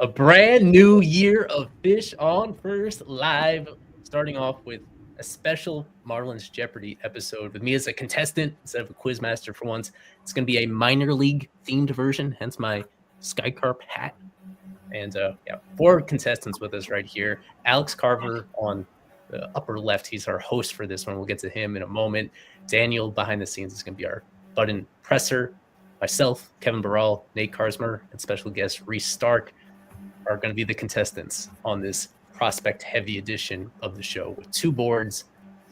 A brand new year of Fish on First live, starting off with a special Marlins Jeopardy episode with me as a contestant instead of a quizmaster for once. It's going to be a minor league themed version, hence my Skycarp hat. And four contestants with us right here. Alex Carver on the upper left. He's our host for this one. We'll get to him in a moment. Daniel behind the scenes is going to be our button presser. Myself, Kevin Barral, Nate Karsmer, and special guest Reese Stark are going to be the contestants on this prospect heavy edition of the show with two boards,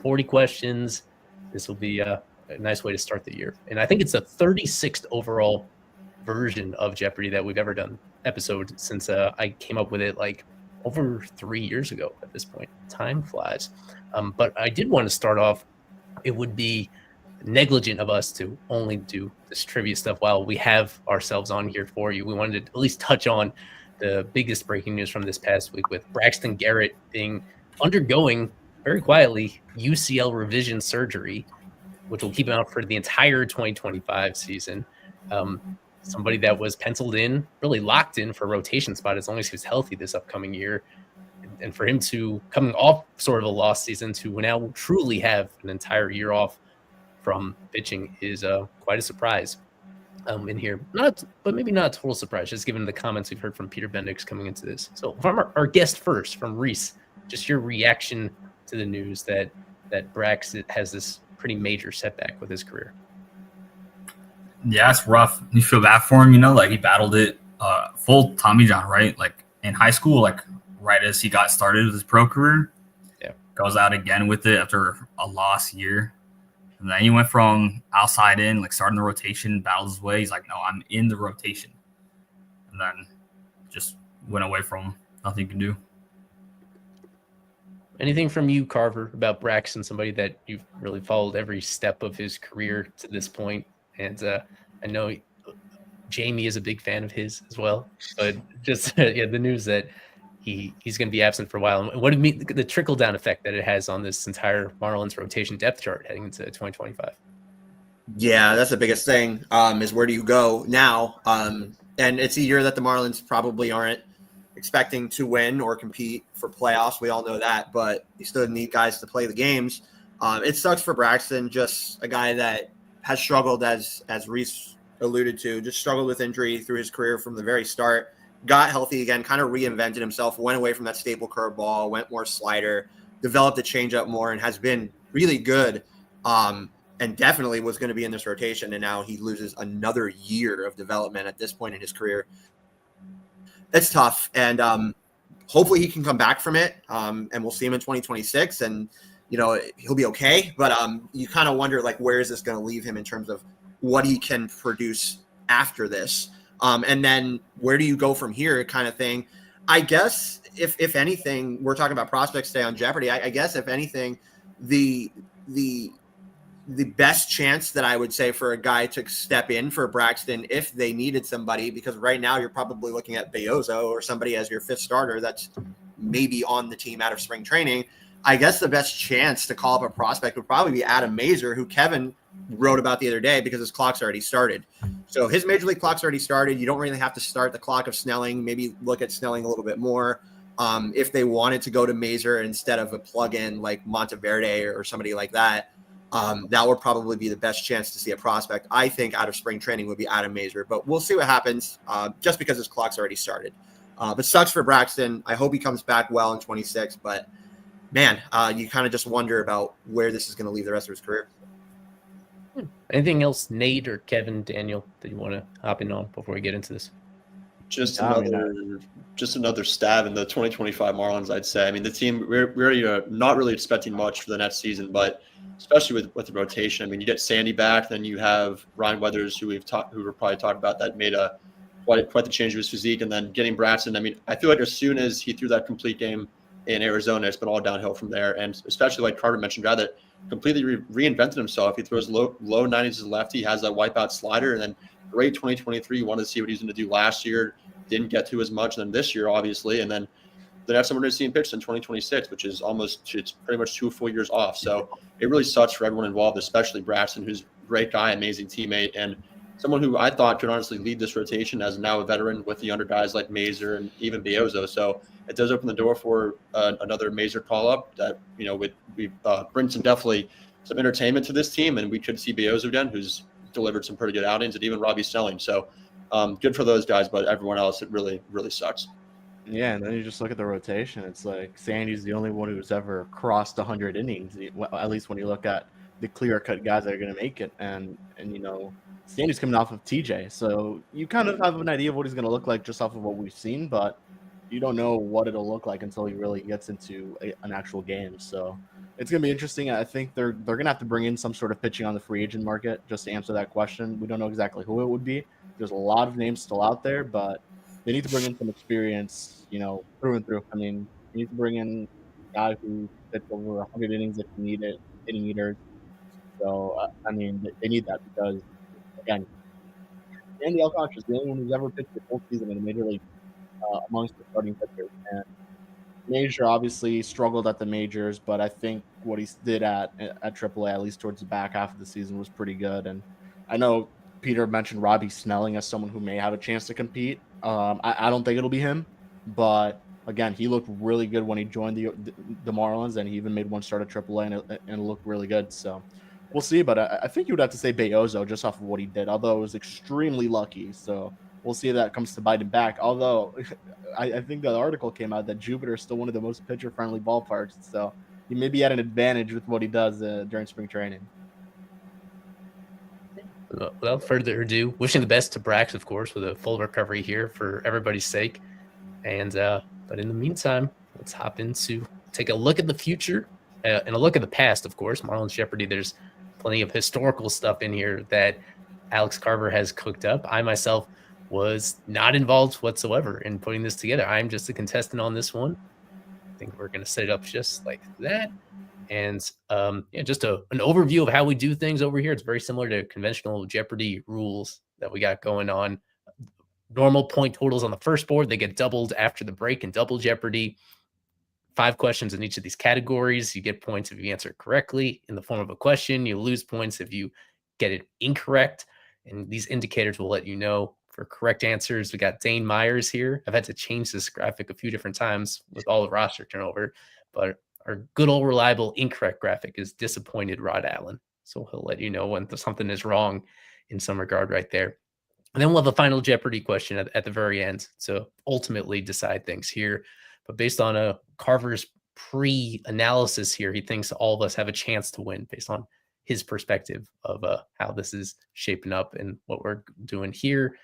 40 questions. This will be a nice way to start the year. And I think it's the 36th overall version of Jeopardy that we've ever done episode since I came up with it like over 3 years ago at this point. Time flies. But I did want to start off. It would be negligent of us to only do this trivia stuff while we have ourselves on here for you. We wanted to at least touch on the biggest breaking news from this past week with Braxton Garrett undergoing very quietly UCL revision surgery, which will keep him out for the entire 2025 season. Somebody that was penciled in, really locked in for a rotation spot as long as he was healthy this upcoming year. And for him to coming off sort of a lost season to now truly have an entire year off from pitching is quite a surprise. In here, but maybe not a total surprise, just given the comments we've heard from Peter Bendix coming into this. So from our guest first, from Reese, just your reaction to the news that Brax has this pretty major setback with his career. Yeah, it's rough. You feel bad for him, like he battled it full Tommy John, right? Like in high school, like right as he got started with his pro career. Yeah. Goes out again with it after a lost year. And then he went from outside in, like starting the rotation, battles his way. He's like, no, I'm in the rotation. And then just went away from him. Nothing you can do. Anything from you, Carver, about Braxton, somebody that you've really followed every step of his career to this point? And I know Jamie is a big fan of his as well. But just the news that he's going to be absent for a while. And what do you mean the trickle-down effect that it has on this entire Marlins rotation depth chart heading into 2025? Yeah, that's the biggest thing is where do you go now? And it's a year that the Marlins probably aren't expecting to win or compete for playoffs. We all know that, but you still need guys to play the games. It sucks for Braxton, just a guy that has struggled, as Reese alluded to, just struggled with injury through his career from the very start. Got healthy again, kind of reinvented himself, went away from that staple curveball, went more slider, developed a changeup more, and has been really good. And definitely was going to be in this rotation. And now he loses another year of development at this point in his career. It's tough. And hopefully he can come back from it. And we'll see him in 2026. And, he'll be okay. But you kind of wonder, like, where is this going to leave him in terms of what he can produce after this? And then where do you go from here kind of thing? I guess if anything, we're talking about prospects today on Jeopardy. I guess if anything, the best chance that I would say for a guy to step in for Braxton if they needed somebody, because right now you're probably looking at Beozo or somebody as your fifth starter that's maybe on the team out of spring training. I guess the best chance to call up a prospect would probably be Adam Mazur, who Kevin wrote about the other day because his clock's already started. So his major league clock's already started. You don't really have to start the clock of Snelling. Maybe look at Snelling a little bit more. If they wanted to go to Mazur instead of a plug-in like Monteverde or somebody like that, that would probably be the best chance to see a prospect. I think out of spring training would be Adam Mazur, but we'll see what happens just because his clock's already started. But sucks for Braxton. I hope he comes back well in 26, but man, you kind of just wonder about where this is going to leave the rest of his career. Anything else, Nate or Kevin, Daniel, that you want to hop in on before we get into this? Just another stab in the 2025 Marlins, I'd say. I mean, the team, we're not really expecting much for the next season, but especially with the rotation. I mean, you get Sandy back, then you have Ryan Weathers, who we're probably talking about, that made quite the change to his physique, and then getting Braxton. I mean, I feel like as soon as he threw that complete game in Arizona, it's been all downhill from there. And especially like Carter mentioned, guy that completely reinvented himself. He throws low 90s as a lefty, has that wipeout slider, and then great 2023. You wanted to see what he was going to do last year. Didn't get to as much than this year, obviously. And then they have someone to see him pitch in 2026, which is it's pretty much 2 full years off. So it really sucks for everyone involved, especially Braxton, who's a great guy, amazing teammate, and someone who I thought could honestly lead this rotation as now a veteran with the younger guys like Mazer and even Beozo. So it does open the door for another Mazer call up that, would bring some entertainment to this team. And we could see Beozo again, who's delivered some pretty good outings, and even Robbie Snelling. So good for those guys, but everyone else, it really, really sucks. Yeah, and then you just look at the rotation. It's like Sandy's the only one who's ever crossed 100 innings, at least when you look at the clear-cut guys that are going to make it. And Sandy's coming off of TJ, so you kind of have an idea of what he's going to look like just off of what we've seen, but you don't know what it'll look like until he really gets into an actual game. So it's going to be interesting. I think they're going to have to bring in some sort of pitching on the free agent market just to answer that question. We don't know exactly who it would be. There's a lot of names still out there, but they need to bring in some experience, through and through. I mean, you need to bring in a guy who pitched over 100 innings if you need it, inning eaters. So, they need that because, again, Andy Alcantara is the only one who's ever pitched the full season in the major league amongst the starting pitchers. And Major obviously struggled at the majors, but I think what he did at AAA, at least towards the back half of the season, was pretty good. And I know Peter mentioned Robbie Snelling as someone who may have a chance to compete. I don't think it'll be him, but again, he looked really good when he joined the Marlins, and he even made one start at AAA, and it looked really good. So we'll see, but I think you would have to say Beozo just off of what he did, although it was extremely lucky. So we'll see if that comes to bite him back. Although I think the article came out that Jupiter is still one of the most pitcher-friendly ballparks, so he may be at an advantage with what he does during spring training. Without further ado, wishing the best to Brax, of course, with a full recovery here for everybody's sake. And but in the meantime, let's hop into take a look at the future and a look at the past, of course. Marlins Jeopardy, there's plenty of historical stuff in here that Alex Carver has cooked up. I myself was not involved whatsoever in putting this together. I'm just a contestant on this one. I think we're going to set it up just like that. And just an overview of how we do things over here. It's very similar to conventional Jeopardy rules that we got going on. Normal point totals on the first board, they get doubled after the break in Double Jeopardy. 5 questions in each of these categories. You get points if you answer correctly in the form of a question. You lose points if you get it incorrect. And these indicators will let you know for correct answers. We got Dane Myers here. I've had to change this graphic a few different times with all the roster turnover, but our good old reliable incorrect graphic is disappointed Rod Allen. So he'll let you know when something is wrong in some regard right there. And then we'll have a final Jeopardy question at the very end to ultimately decide things here. But based on Carver's pre-analysis here, he thinks all of us have a chance to win based on his perspective of how this is shaping up and what we're doing here.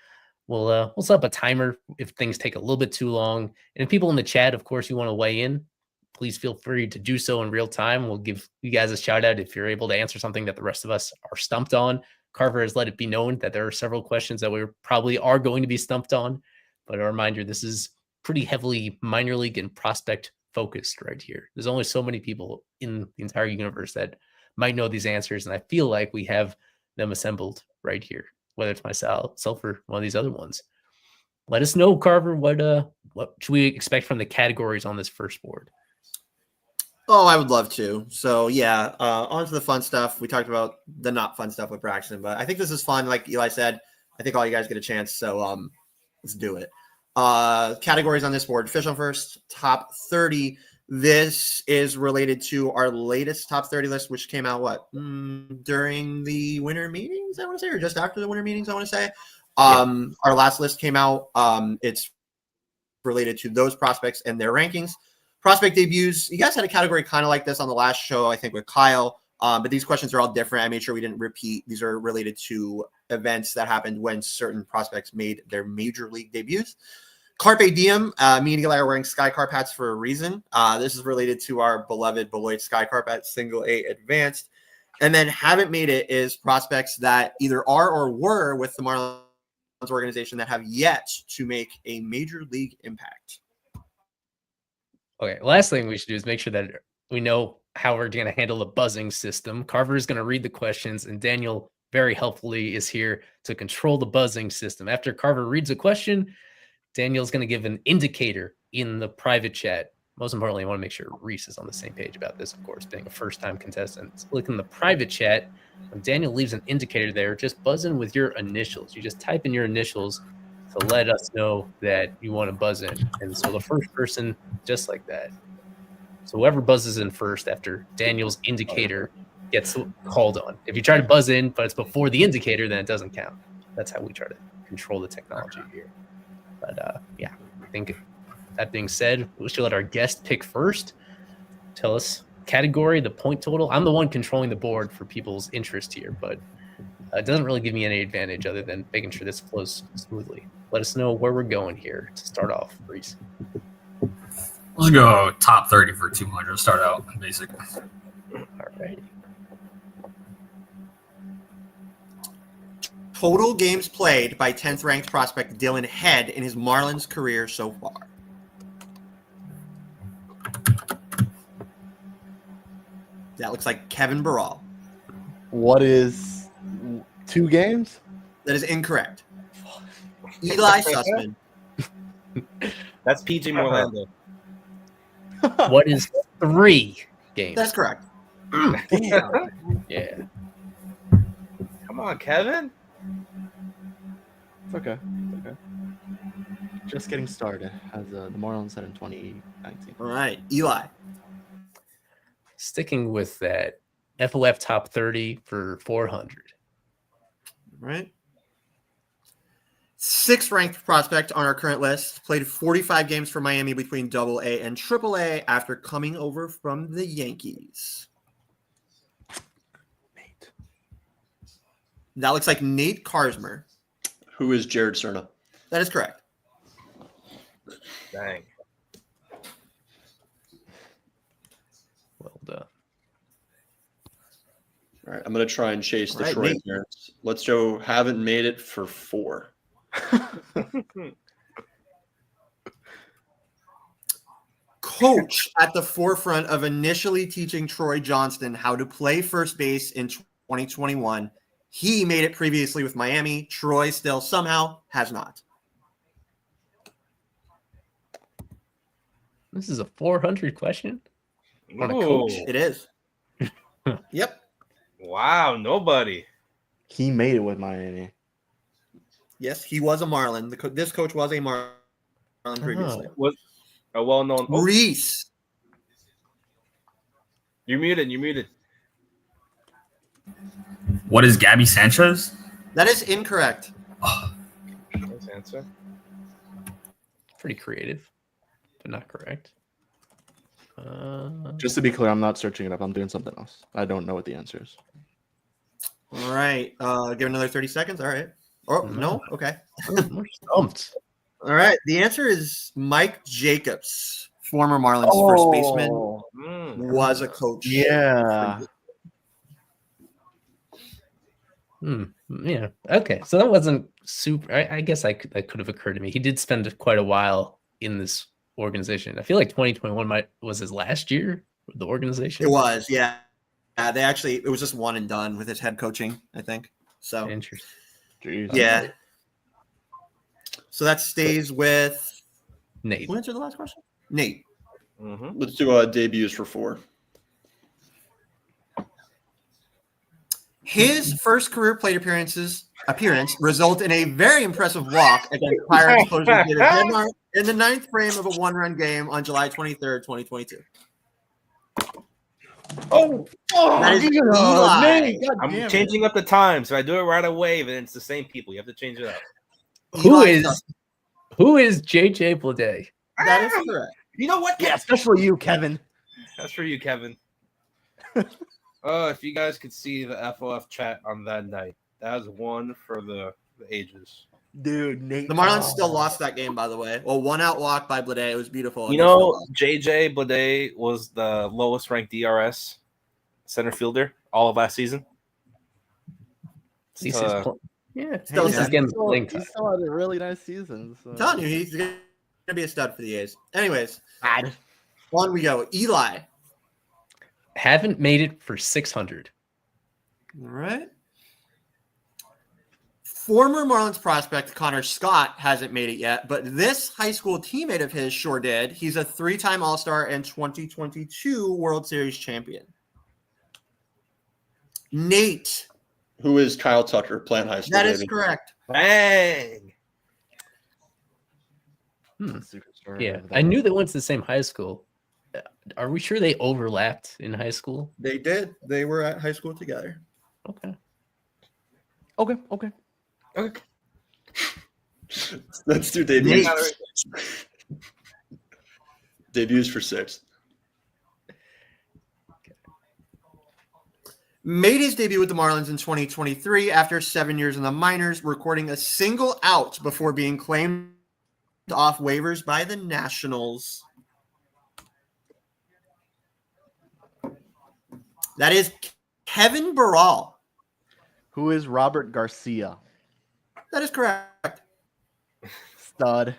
We'll set up a timer if things take a little bit too long. And if people in the chat, of course, you want to weigh in, please feel free to do so in real time. We'll give you guys a shout out if you're able to answer something that the rest of us are stumped on. Carver has let it be known that there are several questions that we probably are going to be stumped on. But a reminder, this is pretty heavily minor league and prospect focused right here. There's only so many people in the entire universe that might know these answers. And I feel like we have them assembled right here, whether it's myself or one of these other ones. Let us know, Carver, what should we expect from the categories on this first board? Oh, I would love to. So yeah, on to the fun stuff. We talked about the not fun stuff with Braxton, but I think this is fun. Like Eli said, I think all you guys get a chance. So let's do it. Categories on this board. Fish on first, top 30. This is related to our latest top 30 list, which came out during the winter meetings, I want to say, or just after the winter meetings, I want to say. Our last list came out. It's related to those prospects and their rankings. Prospect debuts. You guys had a category kind of like this on the last show, I think, with Kyle. But these questions are all different. I made sure we didn't repeat. These are related to events that happened when certain prospects made their major league debuts. Carpe Diem. Me and Eli are wearing Sky Carp hats for a reason. This is related to our beloved Beloit Sky Carp at Single A Advanced. And then haven't made it is prospects that either are or were with the Marlins organization that have yet to make a major league impact. Okay, last thing we should do is make sure that we know how we're going to handle the buzzing system. Carver is going to read the questions, and Daniel very helpfully is here to control the buzzing system. After Carver reads a question, Daniel's going to give an indicator in the private chat. most importantly, I want to make sure Reese is on the same page about this, of course, being a first-time contestant. So look in the private chat. When Daniel leaves an indicator there, just buzz in with your initials. You just type in your initials to let us know that you want to buzz in. And so the first person, just like that. So whoever buzzes in first after Daniel's indicator gets called on. If you try to buzz in, but it's before the indicator, then it doesn't count. That's how we try to control the technology here. But yeah, I think that being said, we should let our guest pick first. Tell us category, the point total. I'm the one controlling the board for people's interest here, but it doesn't really give me any advantage other than making sure this flows smoothly. Let us know where we're going here to start off, Reese. Let's go top 30 for 200. Start out basically. All right. Total games played by 10th ranked prospect Dylan Head in his Marlins career so far. That looks like Kevin Barral. What is 2 games? That is incorrect. Eli Sussman. That's PJ Morlando. What is 3 games? That's correct. Damn. Yeah. Come on, Kevin. It's okay. It's okay. Just getting started, as the Marlins said in 2019. All right, Eli. Sticking with that, FOF top 30 for 400. All right. 6th ranked prospect on our current list. Played 45 games for Miami between AA and AAA after coming over from the Yankees. Nate. That looks like Nate Karsmer. Who is Jared Cerna? That is correct. Dang. Well done. All right, I'm going to try and chase the All right, Troy Nate. parents. Let's go. Haven't made it for 4. Coach at the forefront of initially teaching Troy Johnston how to play first base in 2021. He made it previously with Miami. Troy still somehow has not. This is a 400 question on a Ooh. coach. It is. Yep. Wow, nobody. He made it with Miami. Yes, he was a Marlin. This coach was a Marlin previously. Was a well-known. Oh, Reese. you're muted. You're muted. What is Gabby Sanchez? That is incorrect. Nice answer. Pretty creative, but not correct. Just to be clear, I'm not searching it up. I'm doing something else. I don't know what the answer is. All right. Give another 30 seconds. All right. Oh, no? Okay. We're stumped. All right. The answer is Mike Jacobs, former Marlins first baseman, was a coach. Yeah. Yeah. Okay. So that wasn't super. I guess that could have occurred to me. He did spend quite a while in this organization. I feel like 2021 was his last year with the organization. It was, yeah. It was just one and done with his head coaching, I think. So, Interesting. Jeez. yeah. So that stays with Nate. who answered the last question? Nate. Mm-hmm. Let's do debuts for 4. His first career plate appearance result in a very impressive walk against Pirates closing in the 9th frame of a 1-run game on July 23rd, 2022. Oh, That is Eli. I'm changing up the time, so I do it right away, but it's the same people. You have to change it up. Who Eli Who is JJ Bleday? That is correct. You know what? Yeah, especially you, Kevin. That's for you, Kevin. If you guys could see the FOF chat on that night, that was one for the ages. Dude, Nate. The Marlins still lost that game, by the way. Well, 1-out walk by Bleday. It was beautiful. You know, JJ Bleday was the lowest ranked DRS center fielder all of last season. He's yeah, Still he's sad. getting playing He time. still had a really nice season. So. I'm telling you, he's going to be a stud for the A's. Anyways, on we go. Eli. Haven't made it for 600. All right. Former Marlins prospect Connor Scott hasn't made it yet, but this high school teammate of his sure did. He's a 3-time All-Star and 2022 World Series champion. Nate. Who is Kyle Tucker, Plant High School? That is baby. correct. Bang. Yeah, I knew they went to the same high school. Are we sure they overlapped in high school? They did. They were at high school together. Okay. Okay. Let's do debuts. Nate. Debuts for 6. Made his debut with the Marlins in 2023 after 7 years in the minors, recording a single out before being claimed off waivers by the Nationals. That is Kevin Barral. Who is Robert Garcia? That is correct. Stud.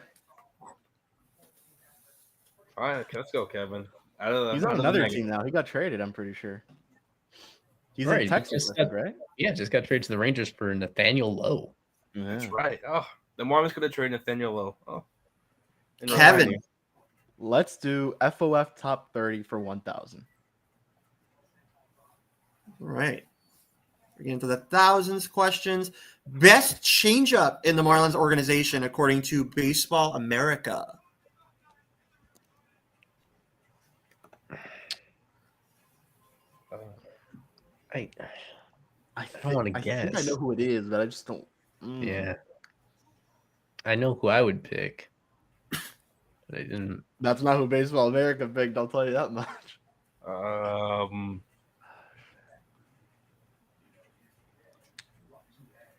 All right, let's go, Kevin. He's on another team now. He got traded, I'm pretty sure. He's Right, in he Texas, just I think, right? Yeah, just got traded to the Rangers for Nathaniel Lowe. Yeah. That's right. Oh, the Marlins could have traded Nathaniel Lowe. Oh, Kevin. Let's do FOF top 30 for 1,000. All right. We're getting to the thousands questions. Best changeup in the Marlins organization, according to Baseball America. I I don't want to I think I guess. know who it is, but I just don't. Yeah. I know who I would pick. But I didn't. That's not who Baseball America picked, I'll tell you that much.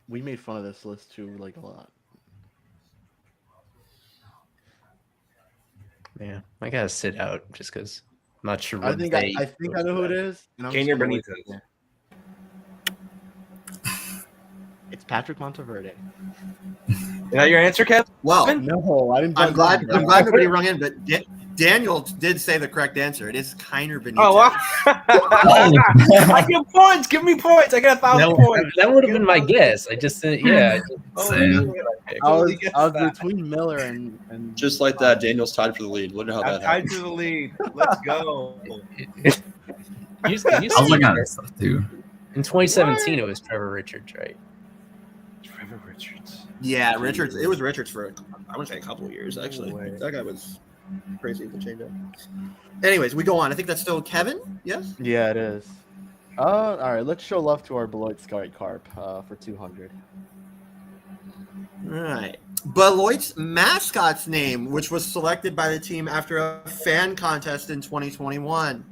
We made fun of this list too, like a lot. Yeah, I gotta sit out just because I'm not sure. I what think they- I think I know who it is. and I'm just Kenya gonna wait. Benitez. It's Patrick Monteverde. Is that your answer, Kev? Well, No, I didn't. I'm glad nobody rung in, but Daniel did say the correct answer. It is Kiner Benitez. Oh, wow. I get points. Give me points. I got 1,000 points. That would have been my guess. I just said, yeah. Same. I was between Miller and Just like that, Daniel's tied for the lead. Look at how I'm that tied happened. to the lead. Let's go. You I was looking at this stuff too. in 2017, it was Trevor Richards, right? Trevor Richards. Yeah, Richards. It was Richards for, I want to say, a couple of years, actually. No way. That guy was crazy with the changeup. Anyways, we go on. I think that's still Kevin. Yes? yeah, it is. All right, let's show love to our Beloit Sky Carp for 200. All right. Beloit's mascot's name, which was selected by the team after a fan contest in 2021.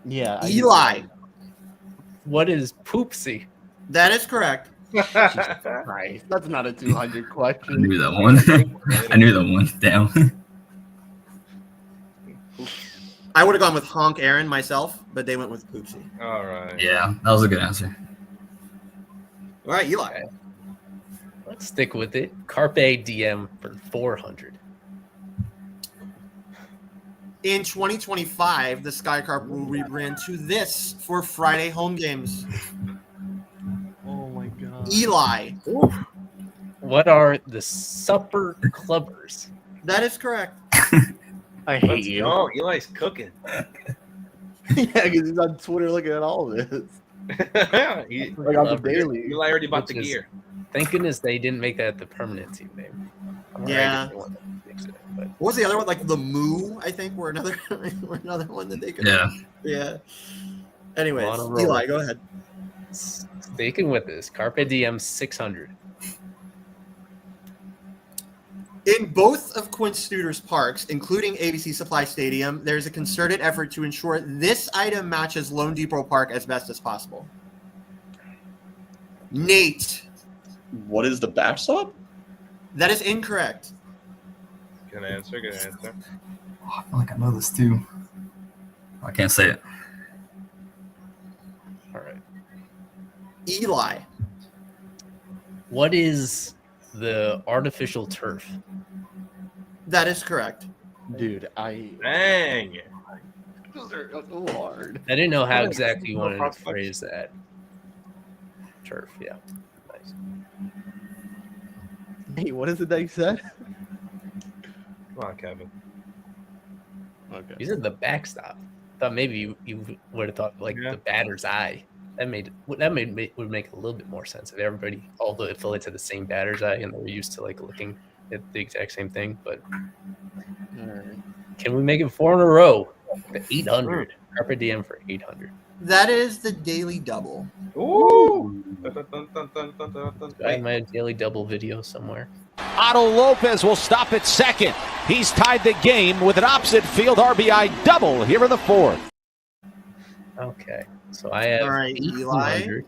Yeah, Eli. What is Poopsie? That is correct. Christ, that's not a 200 I question. knew that one. I knew that one. Damn. I would have gone with Honk Aaron myself, but they went with Poopsie. All right. Yeah, that was a good answer. All right, Eli. Let's stick with it. Carpe Diem for 400. In 2025, the Sky Carp will rebrand to this for Friday home games. Oh my god. Eli. What are the Supper Clubbers? That is correct. I hate Let's you. go. Eli's cooking. Yeah, because he's on Twitter looking at all this. He- Like on the Love it. daily. Eli already bought the Which is- gear. Thank goodness they didn't make that the permanent team name. Yeah. They wanted to fix it, but What was the other one? Like the Moo, I think, were another one that they could. Yeah. Yeah. Anyways, On a roll. Eli, go ahead. sticking with this, Carpe Diem 600. In both of Quint Studer's parks, including ABC Supply Stadium, there's a concerted effort to ensure this item matches Lone Depot Park as best as possible. Nate, What is the backstop? that is incorrect. Good answer. Good answer. Oh, I feel like I know this too. I can't say it. All right. Eli, What is the artificial turf? that is correct. Dude, I. Dang. Those are so hard. I didn't know how Oh, exactly you wanted to prospects. phrase that. Turf, yeah. Hey, what is it that you said? Come on, Kevin. Okay. These are the backstop. Thought maybe you would have thought like Yeah. the batter's eye. Would make a little bit more sense if everybody, all the affiliates had the same batter's eye and they were used to like looking at the exact same thing. But All right. can we make it 4 in a row? The 800. Carpe diem for 800. That is the daily double. Ooh. Dun, dun, dun, dun, dun, dun, dun, dun. I have my daily double video somewhere. Otto Lopez will stop at second. He's tied the game with an opposite field RBI double here in the fourth. Okay, so I have All right, Eli. 1,800.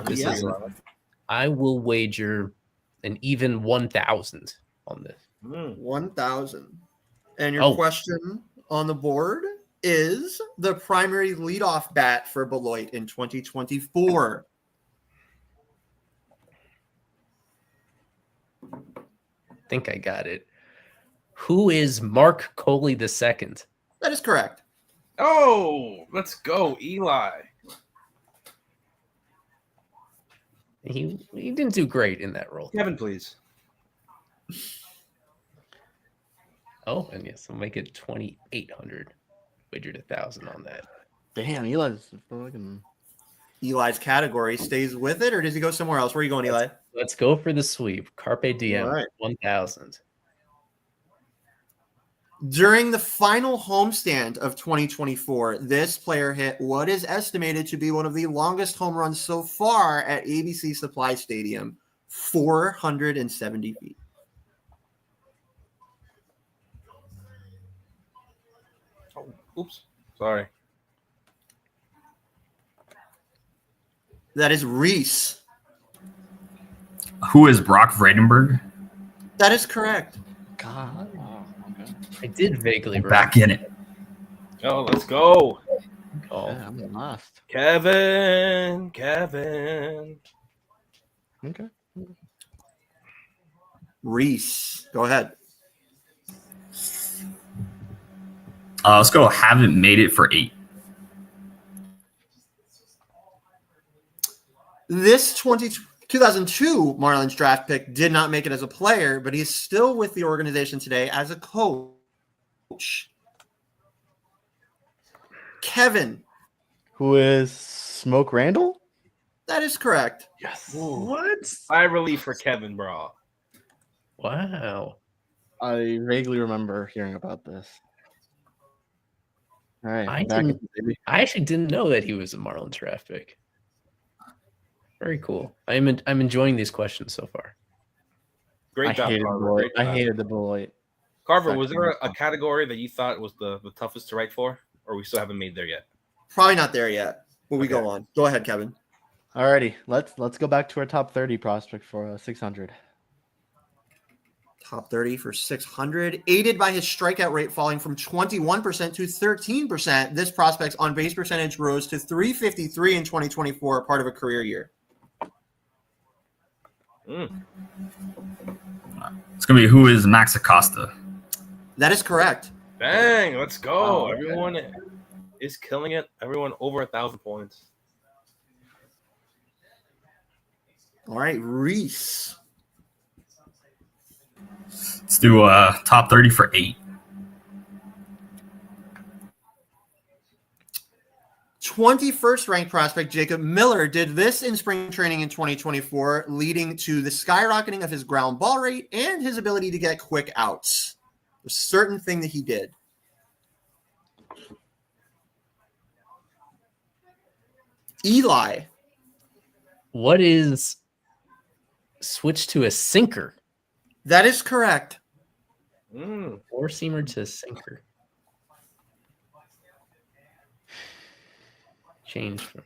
This Yeah. is I will wager an even 1,000 on this. 1,000. And your question on the board is the primary leadoff bat for Beloit in 2024. I think I got it. Who is Mark Coley II? That is correct. Oh, let's go, Eli. He didn't do great in that role. Kevin, please. Oh, and yes, I'll make it 2,800. Wagered 1,000 on that. Damn, Eli's fucking. Eli's category stays with it, or does he go somewhere else? Where are you going, Eli? Let's go for the sweep. Carpe diem, All right. 1,000. During the final homestand of 2024, this player hit what is estimated to be one of the longest home runs so far at ABC Supply Stadium, 470 feet. Oh, oops. Sorry. That is Reese. Who is Brock Vredenberg? That is correct. God. Oh, okay. I did vaguely Back in it. Oh, let's go. recall. Yeah, I'm lost. Kevin. Okay. Reese, go ahead. Let's go. Haven't made it for 8. This 2002 Marlins draft pick did not make it as a player, but he's still with the organization today as a coach. Kevin. Who is Smoke Randall? That is correct. Yes. What? I relief for Kevin, bro. Wow. I vaguely remember hearing about this. All right. I back didn't- in, baby. I actually didn't know that he was a Marlins draft pick. Very cool. I'm enjoying these questions so far. Great job, Carver. Great I job. hated the Beloit. Carver, was there a category that you thought was the toughest to write for, or we still haven't made there yet? Probably not there yet. But we go on. Go ahead, Kevin. Alrighty, let's go back to our top 30 prospect for 600. Top 30 for 600, aided by his strikeout rate falling from 21% to 13%. This prospect's on-base percentage rose to 353 in 2024, part of a career year. It's gonna be who is Max Acosta. That is correct. Dang, let's go. Oh, okay. Everyone is killing it. Everyone over 1,000 points. All right, Reese. Let's do top 30 for 8. 21st ranked prospect Jacob Miller did this in spring training in 2024, leading to the skyrocketing of his ground ball rate and his ability to get quick outs. A certain thing that he did. Eli. What is switch to a sinker? That is correct. Four seamer to sinker. Change from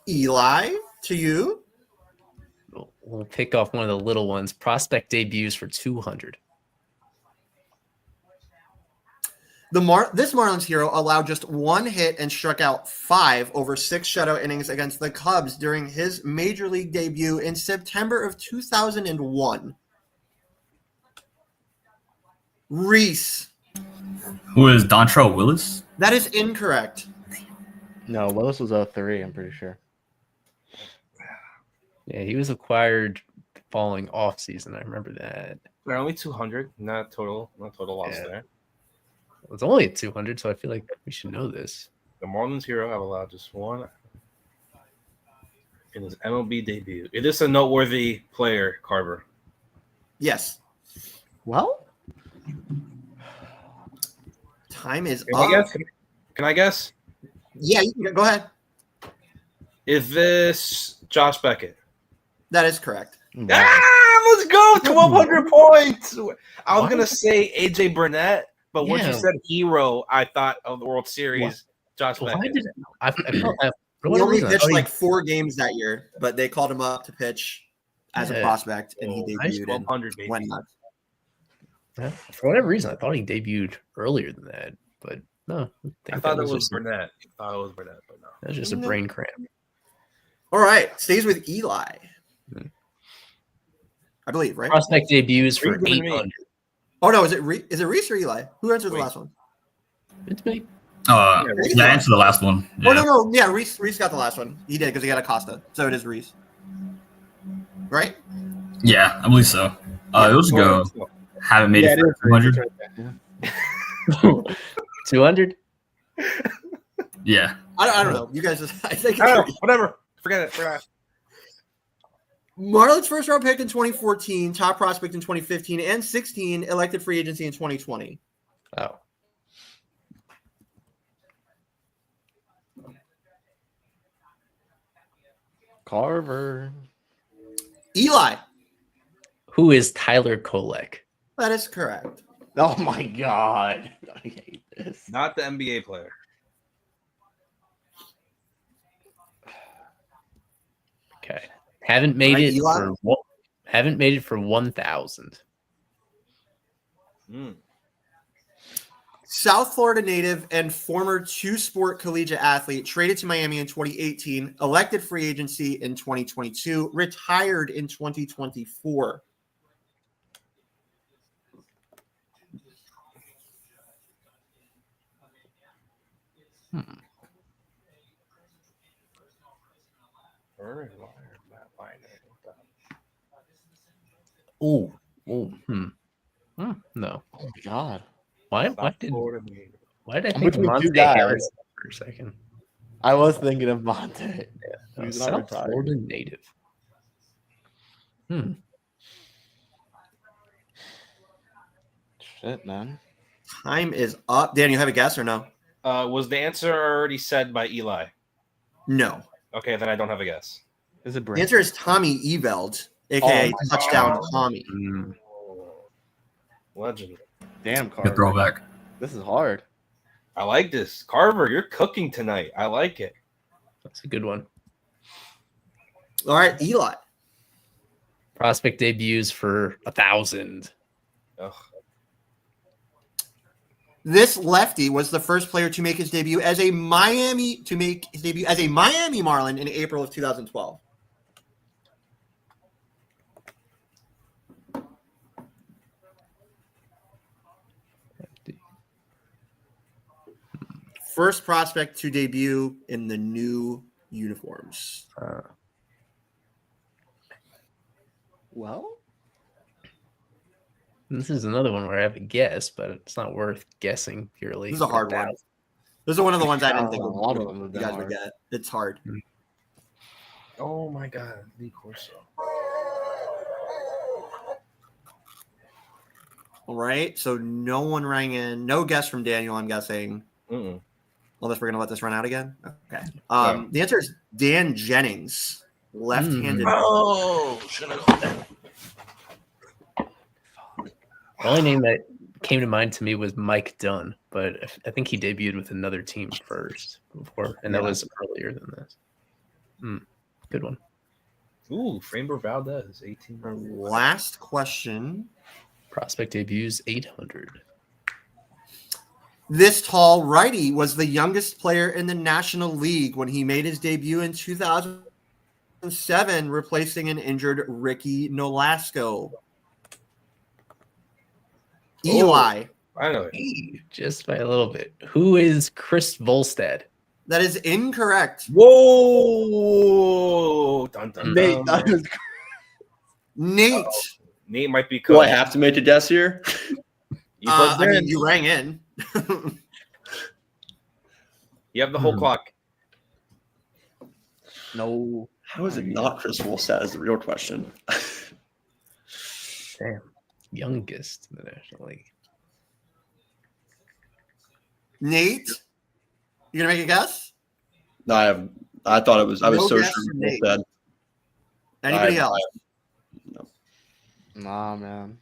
Eli, to you. We'll pick off one of the little ones. Prospect debuts for 200. This Marlins hero allowed just one hit and struck out 5 over 6 shutout innings against the Cubs during his major league debut in September of 2001. Reese. Who is Dontrell Willis? That is incorrect. No, Willis was 03, I'm pretty sure. Yeah, he was acquired the following off season. I remember that. They're only 200, not total loss Yeah. there. It was only at 200, so I feel like we should know this. The Marlins hero have allowed just one in his MLB debut. It is a noteworthy player, Carver. Yes. Well, Time is Can up. I guess? Can I guess? Yeah, you can go ahead. Is this Josh Beckett? That is correct. Let's go! 1,200 points! I was going to say AJ Burnett, but once you Yeah. said hero, I thought of the World Series, Josh Why Beckett. did I felt for He whatever only reason, I pitched thought he- like 4 games that year, but they called him up to pitch as a Yeah. prospect, and he Nice debuted and 1,200, baby. went nuts. yeah, for whatever reason, I thought he debuted earlier than that, but no. I thought it was just, Burnett. But no. that was just a brain cramp. All right, stays with Eli. Hmm. I believe, right? Prospect debuts What are for you giving me? 800. Oh no, is it Reese or Eli? Who answered the Wait. last one? It's me. Yeah, answer the last one. Oh Yeah. no, yeah, Reese got the last one. He did because he got Acosta, so it is Reese. Right? Yeah, I believe so. It was go. Haven't made it for 200. 200? Yeah. I don't know. You guys just I think Oh, it's whatever. Forget it. Marlins first round pick in 2014, top prospect in 2015 and 16, elected free agency in 2020. Oh. Carver. Eli. Who is Tyler Kolek? That is correct. Oh my God. I hate this. Not the NBA player. Okay. Haven't made Right, it Eli? for what? Haven't made it for 1,000. South Florida native and former two-sport collegiate athlete, traded to Miami in 2018, elected free agency in 2022, retired in 2024. Oh. No. Oh my God. Why did I I'm think between two Monte guys. Harris for a second? I was thinking of Monte. A He's not South retired. Florida native. Shit, man. Time is up. Dan, you have a guess or no? Was the answer already said by Eli? No. Okay, then I don't have a guess. Is it The answer is Tommy Eveld, aka Oh my touchdown God. Tommy. Legend. Damn, Good Carver. throwback. This is hard. I like this. Carver, you're cooking tonight. I like it. That's a good one. All right, Eli. Prospect debuts for 1,000. Ugh. This lefty was the first player to make his debut as a Miami Marlin in April of 2012. First prospect to debut in the new uniforms. Well, This is another one where I have a guess, but it's not worth guessing purely. This is a hard one. This is one of the ones I didn't think A lot of them have you been guys would hard. get. It's hard. Oh my God, Lee Corso. All right. So no one rang in. No guess from Daniel, I'm guessing. Mm-mm. Unless we're going to let this run out again. Okay. No. The answer is Dan Jennings, left-handed. Oh, should I go there? The only name that came to mind to me was Mike Dunn, but I think he debuted with another team first before, and that Yeah. was earlier than this. Good one. Ooh, Framber Valdez, 18. Our last question. Prospect debuts 800. This tall righty was the youngest player in the National League when he made his debut in 2007, replacing an injured Ricky Nolasco. Eli. I know it. Just by a little bit. Who is Chris Volstad? That is incorrect. Whoa! Dun, dun, Nate, dun. that was Nate. Nate might be Do I coach. have to make a guess here? You buzzed I mean, in. you rang in. You have the whole clock. no. How is it not Chris Wolstad is the real question? Damn. Youngest in the National League. Nate, you gonna make a guess? No, I thought it was. I was No so guess sure from Wolstad. Nate. Anybody else? Nah, man.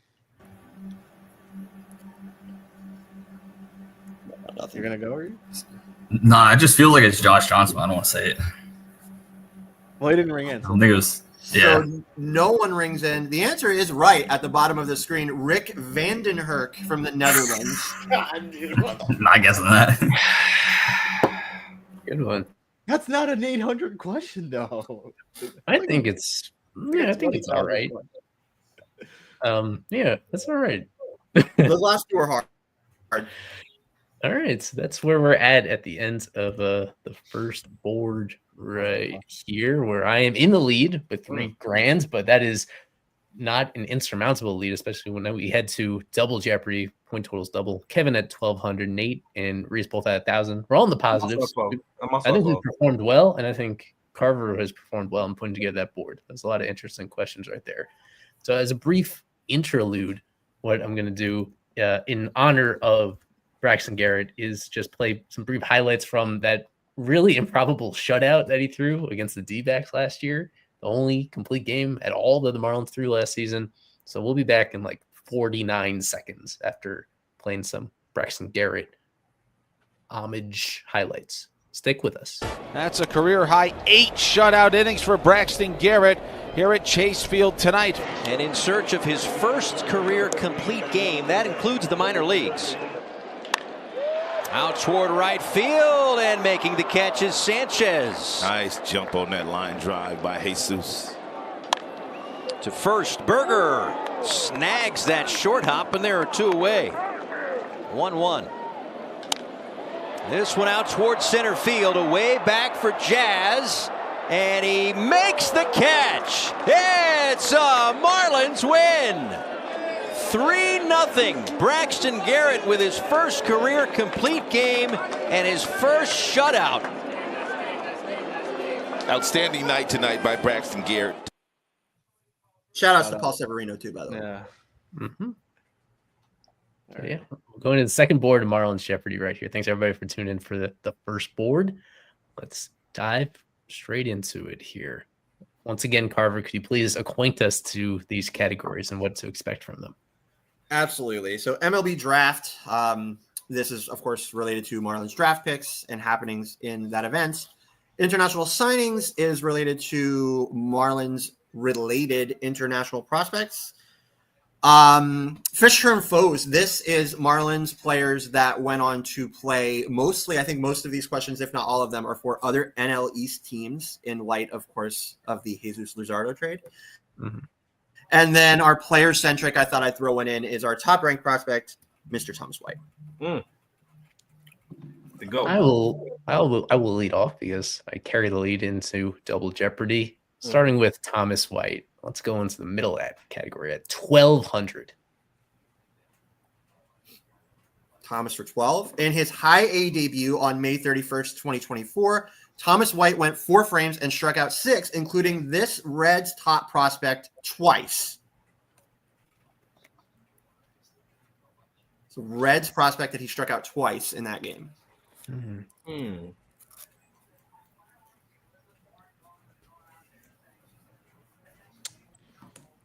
Nothing. You're gonna go, are you? Nah, it just feels like it's Josh Johnson. I don't want to say it. Well, he didn't ring in. I don't think it was. Yeah. So no one rings in. The answer is right at the bottom of the screen. Rick Vandenherk from the Netherlands. God, dude, Not guessing that. Good one. That's not an 800 question, though. I think it's all right. Yeah, that's all right. Those last two are hard. All right, so that's where we're at the end of the first board right here, where I am in the lead with $3,000, but that is not an insurmountable lead, especially when we head to double Jeopardy. Point totals double. Kevin at 1,200, Nate and Reese both at 1,000. We're all in the positives. I think we performed well, and I think Carver has performed well in putting together that board. There's a lot of interesting questions right there. So as a brief interlude, what I'm going to do in honor of Braxton Garrett is just play some brief highlights from that really improbable shutout that he threw against the D-backs last year. The only complete game at all that the Marlins threw last season. So we'll be back in like 49 seconds after playing some Braxton Garrett homage highlights. Stick with us. That's a career high 8 shutout innings for Braxton Garrett here at Chase Field tonight. And in search of his first career complete game, that includes the minor leagues. Out toward right field, and making the catch is Sanchez. Nice jump on that line drive by Jesus. To first, Berger snags that short hop, and there are 2 away. 1-1. This one out toward center field, away back for Jazz, and he makes the catch. It's a Marlins win. 3-0. Braxton Garrett with his first career complete game and his first shutout. Outstanding night tonight by Braxton Garrett. Shout outs to Paul Severino too, by the way. Yeah. Mm-hmm. So, yeah, we're going to the second board of Marlins Jeopardy right here. Thanks everybody for tuning in for the first board. Let's dive straight into it here. Once again, Carver, could you please acquaint us to these categories and what to expect from them? Absolutely. So MLB draft. This is, of course, related to Marlins draft picks and happenings in that event. International signings is related to Marlins related international prospects. Fisher and foes. This is Marlins players that went on to play mostly. I think most of these questions, if not all of them, are for other NL East teams in light, of course, of the Jesus Luzardo trade. Mm-hmm. And then our player centric, I thought I'd throw one in, is our top ranked prospect, Mr. Thomas White. Go. I will lead off because I carry the lead into Double Jeopardy, starting with Thomas White. Let's go into the middle of that category at 1,200. Thomas for 12. In his high A debut on May 31st, 2024, Thomas White went 4 frames and struck out 6, including this Reds top prospect twice. So Reds prospect that he struck out twice in that game. Mm-hmm.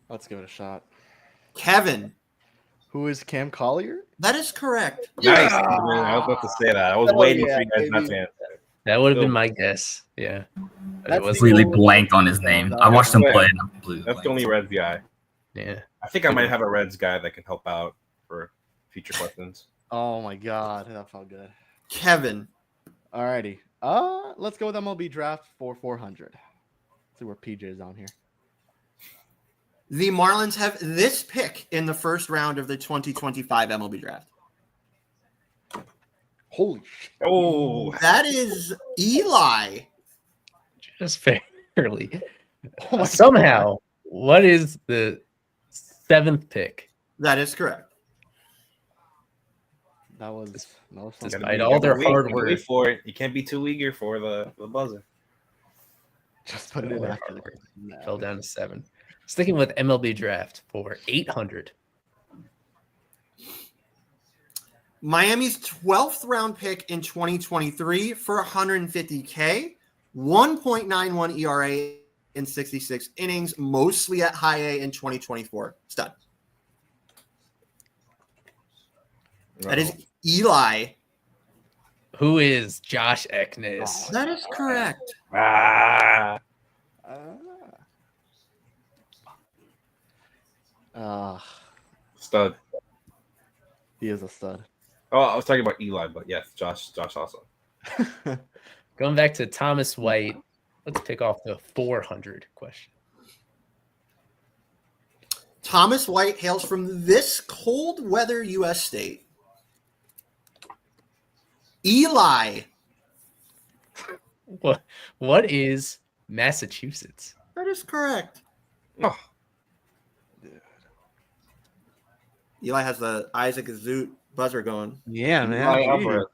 Let's give it a shot. Kevin. Who is Cam Collier? That is correct. Nice. I was about to say that. I was waiting for you guys not to answer. That would have been my guess. Yeah. I completely blanked on his name. I watched him play. And I completely That's the only Reds guy. Yeah. I think I might have a Reds guy that can help out for future questions. Oh my God, that felt good. Kevin. Alrighty. Let's go with MLB draft for 400. See where PJ is on here. The Marlins have this pick in the first round of the 2025 MLB draft. Holy shit. Oh, That is Eli. Just barely. Oh my Somehow, what is the 7th pick? That is correct. That was something. Despite all their hard work. Wait for it. You can't be too eager for the buzzer. Just put it in after the Fell down to 7. Sticking with MLB draft for 800. Miami's 12th round pick in 2023 for 150K, 1.91 ERA in 66 innings, mostly at high A in 2024. Stud. That is Eli. Who is Josh Eknes? That is correct. Stud. He is a stud. Oh, I was talking about Eli, but yes, Josh also. Going back to Thomas White, let's pick off the 400 question. Thomas White hails from this cold weather U.S. state. Eli. What is Massachusetts? That is correct. Oh, Eli has the Isaac Azoot buzzer going. Yeah, man. Eli Gee. Alvarez.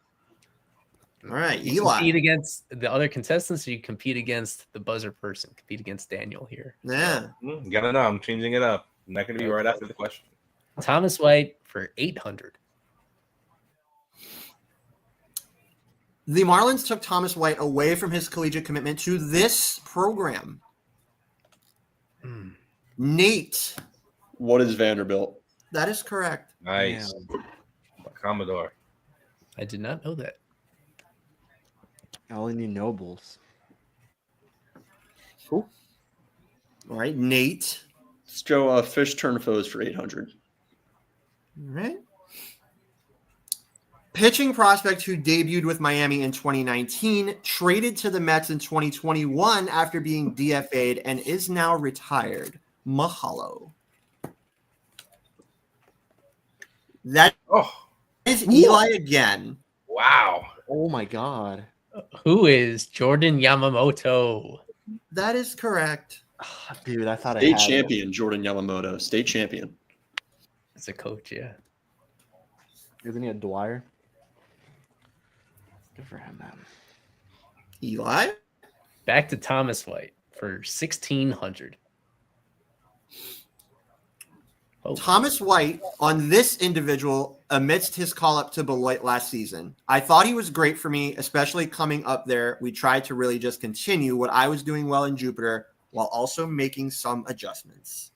All right, You Eli. compete against the other contestants, or you compete against the buzzer person? Compete against Daniel here. Yeah. You gotta know. I'm changing it up. I'm not gonna be right after the question. Thomas White for 800. The Marlins took Thomas White away from his collegiate commitment to this program. Nate. What is Vanderbilt? That is correct. Nice. Commodore. I did not know that. I only need nobles. Cool. All right, Nate. Let's go Fish Turn Foes for 800. All right. Pitching prospect who debuted with Miami in 2019, traded to the Mets in 2021 after being DFA'd and is now retired. Mahalo. That is Eli again. Wow. Oh my god. Who is Jordan Yamamoto? That is correct. Dude, I thought I State had champion, Jordan Yamamoto. State champion. As a coach, yeah. Isn't he a Dwyer? Good for him, man. Eli. Back to Thomas White for 1,600. Oh. Thomas White on this individual amidst his call-up to Beloit last season. I thought he was great for me, especially coming up there. We tried to really just continue what I was doing well in Jupiter while also making some adjustments.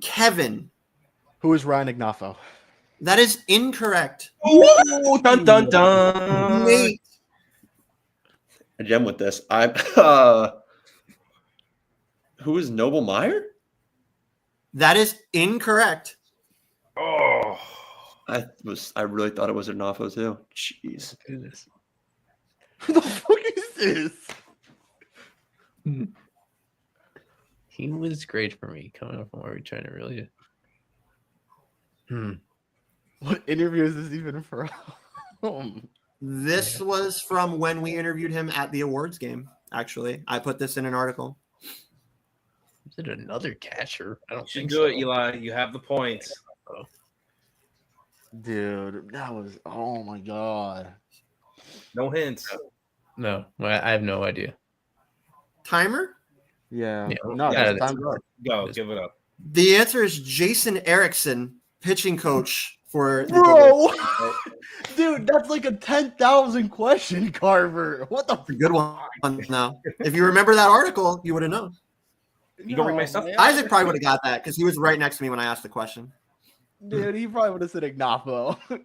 Kevin. Who is Ryan Ignafo? That is incorrect. Ooh, dun dun dun. Nate. Again with this. Who is Noble Meyer? That is incorrect. Oh. I really thought it was Arnafo too. Jeez. Goodness. Who the fuck is this? He was great for me coming up from where we're trying to really. What interview is this even from? This was from when we interviewed him at the awards game, actually. I put this in an article. Is it another catcher? I don't You should think do so. it, Eli. You have the points. Dude, that was oh my god. No hints. No, I have no idea. Timer? Yeah. Yeah, No, yeah, it's time's up. Go, give it up. The answer is Jason Erickson, pitching coach for the Bro, dude, that's like a 10,000 question, Carver. What the good one now. If you remember that article, you would have known. You don't read my stuff? Isaac probably would have got that because he was right next to me when I asked the question. Dude, he probably would have said Ignafo. All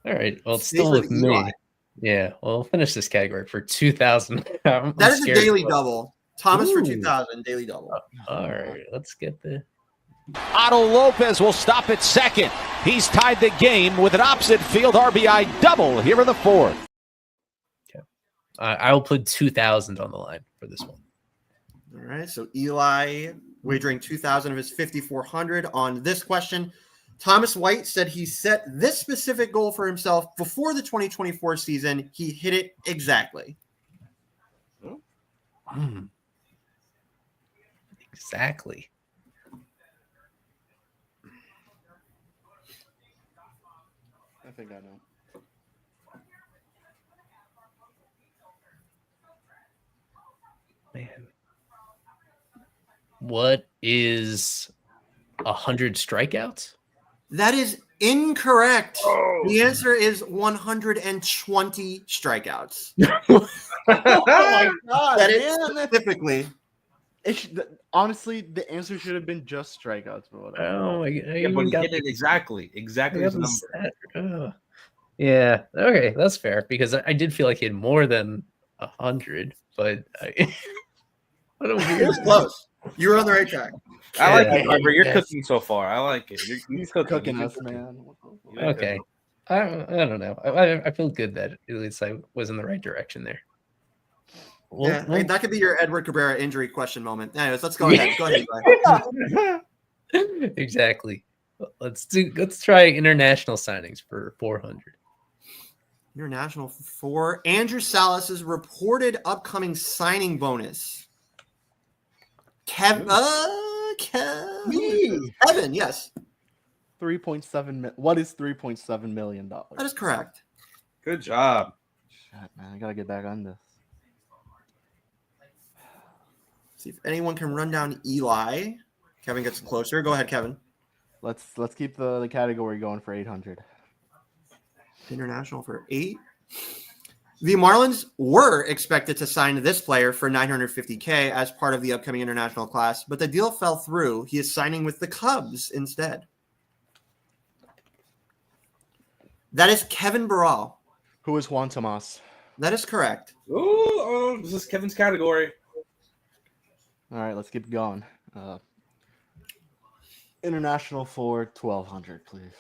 right. Well, it's Stay still for with the me. Eli. Yeah. Well, we'll finish this category for 2,000. That is a daily double. Thomas for 2,000, daily double. All right. Let's get the. Otto Lopez will stop at second. He's tied the game with an opposite field RBI double here in the fourth. I will put 2,000 on the line for this one. All right. So Eli wagering 2,000 of his 5,400 on this question. Thomas White said he set this specific goal for himself before the 2024 season. He hit it exactly. Exactly. I think I know. Man. What is 100 strikeouts? That is incorrect. The answer is 120 strikeouts. Oh my god! That is man, specifically. Honestly, the answer should have been just strikeouts, but whatever. Oh my god! Yeah, but he hit it exactly. Exactly his number. Yeah. Okay, that's fair because I did feel like he had more than 100, but what a It weird. was close. You were on the right track. I like Yeah. it, Harper. You're Yes. cooking so far. I like it. You're Cooking You're us, man. You're Okay. I don't know. I feel good that at least I was in the right direction there. Yeah, I mean, that could be your Edward Cabrera injury question moment. Anyways, let's go ahead. Go ahead, Eli. Exactly. Let's try international signings for 400. International for Andrew Salas's reported upcoming signing bonus. Kevin, yes. 3.7. What is $3.7 million? That is correct. Good job. Shit, man, I gotta get back on this. See if anyone can run down Eli. Kevin gets closer. Go ahead, Kevin. Let's keep the category going for 800. International for 8. The Marlins were expected to sign this player for $950K as part of the upcoming international class, but the deal fell through. He is signing with the Cubs instead. That is Kevin Barral. Who is Juan Tomas? That is correct. Ooh, this is Kevin's category. All right, let's keep going. International for 1,200, please.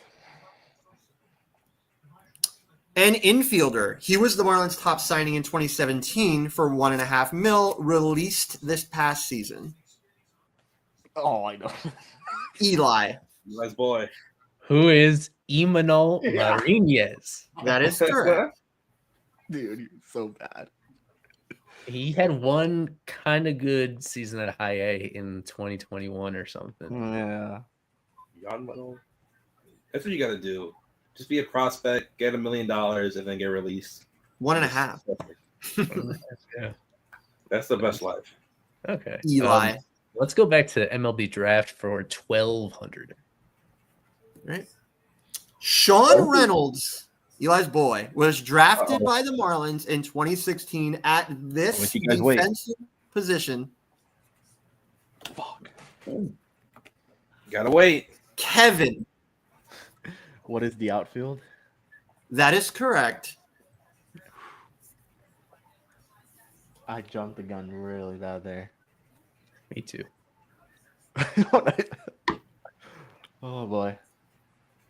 An infielder. He was the Marlins' top signing in 2017 for $1.5 million, released this past season. Oh, I know. Eli. Nice boy. Who is Imanol Marinez? That is correct. Dude, you're so bad. He had one kind of good season at high A in 2021 or something. Yeah. That's what you got to do. Just be a prospect, get $1 million, and then get released. 1.5. Yeah. That's the best life. Okay. Eli. Let's go back to MLB draft for 1,200. Right. Sean Reynolds, Eli's boy, was drafted by the Marlins in 2016 at this defensive position. Fuck. Gotta wait. Kevin. What is the outfield? That is correct. I jumped the gun really bad there. Me too. Oh boy.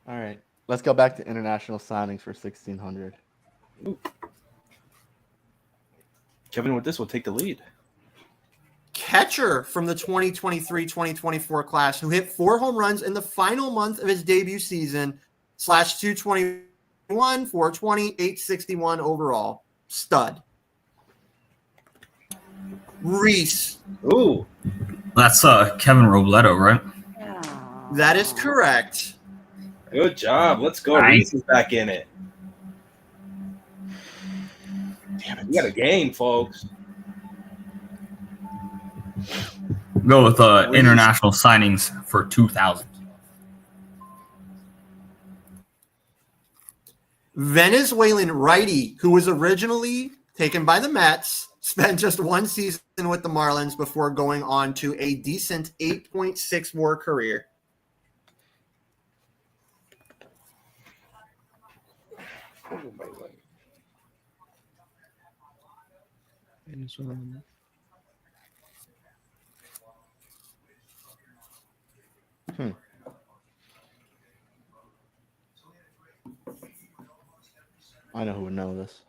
All right. Let's go back to international signings for 1,600. Ooh. Kevin with this will take the lead. Catcher from the 2023-2024 class who hit 4 home runs in the final month of his debut season / 221, 420, 861 overall. Stud. Reese. Ooh. That's Kevin Robledo, right? That is correct. Good job. Let's go. Nice. Reese is back in it. Damn it. We got a game, folks. Go with international signings for 2,000. Venezuelan righty who was originally taken by the Mets, spent just 1 season with the Marlins before going on to a decent 8.6 WAR career. I know who would know this.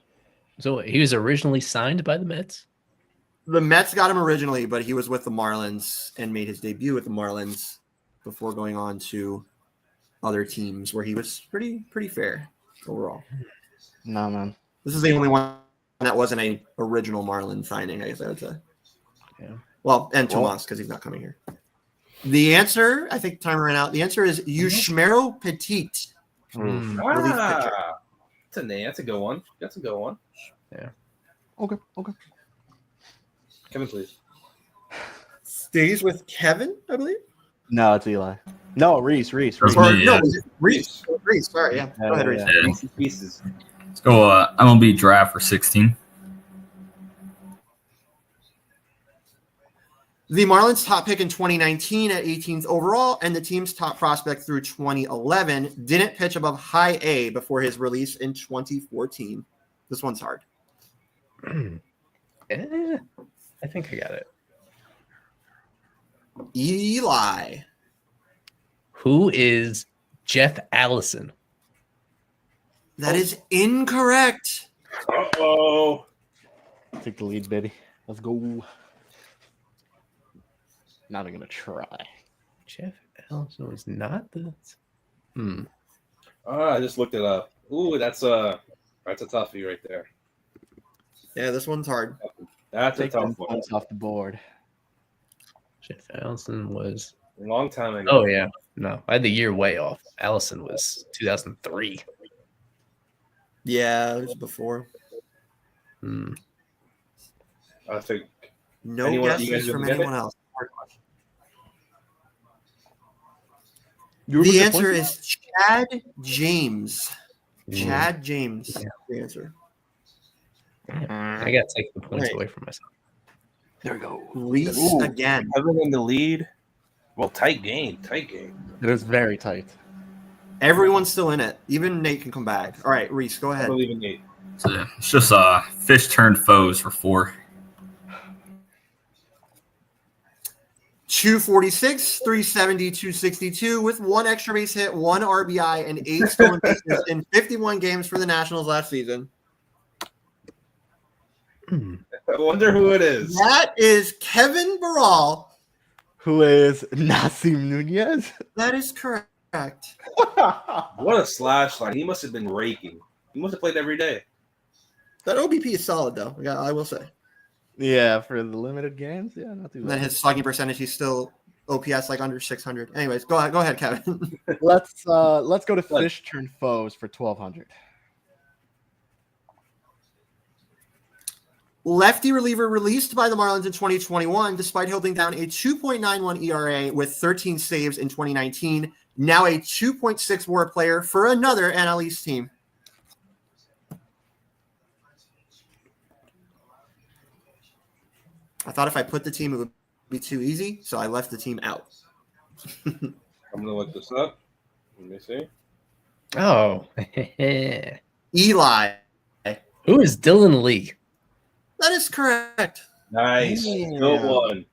So he was originally signed by the Mets? The Mets got him originally, but he was with the Marlins and made his debut with the Marlins before going on to other teams where he was pretty fair overall. No, man. This is the only one that wasn't a original Marlin signing, I guess I would say. Yeah. Well, and Tomas because he's not coming here. The answer, I think time ran out. The answer is Yusmeiro Petit. Relief pitcher. That's a name. That's a good one. That's a good one. Yeah. Okay. Kevin, please. Stays with Kevin, I believe. No, it's Eli. No, Reese. Or, Yeah. no, was it Reese? Reese, sorry, yeah. Go ahead, Reese. Yeah. Pieces. Let's go MLB draft for 16. The Marlins' top pick in 2019 at 18th overall, and the team's top prospect through 2011 didn't pitch above high A before his release in 2014. This one's hard. I think I got it. Eli. Who is Jeff Allison? That is incorrect. Uh-oh. Take the lead, baby. Let's go. Not even gonna try. Jeff Allison was not the. I just looked it up. Ooh, that's a toughie right there. Yeah, this one's hard. That's a Take tough them one. points off the board. Jeff Allison was. A long time ago. Oh yeah, no, I had the year way off. Allison was 2003. Yeah, it was before. I think. No You guesses guys from didn't get anyone it? else. Hard question. You The remember answer point? is Chad James. Chad James. Yeah. The answer. I got to take the points Right. away from myself. There we go. Reese Ooh. again. Kevin in the lead. Well, tight game. It was very tight. Everyone's still in it. Even Nate can come back. All right, Reese, go I ahead. believe in Nate. So it's just fish turned foes for 4. 246, 370, 262 with 1 extra base hit, 1 RBI, and 8 stolen bases in 51 games for the Nationals last season. I wonder who it is. That is Kevin Barral. Who is Nasim Nunez? That is correct. What a slash line. He must have been raking. He must have played every day. That OBP is solid, though. I will say. Yeah, for the limited games, yeah, not too And then bad. his slugging percentage, he's still OPS like under 600. Anyways, go ahead, Kevin. Let's go to fish turn foes for 1,200. Lefty reliever released by the Marlins in 2021, despite holding down a 2.91 ERA with 13 saves in 2019. Now a 2.6 WAR player for another NL East team. I thought if I put the team, it would be too easy, so I left the team out. I'm gonna look this up. Let me see. Oh, Eli. who is Dylan Lee? That is correct. Nice. Yeah. Good one.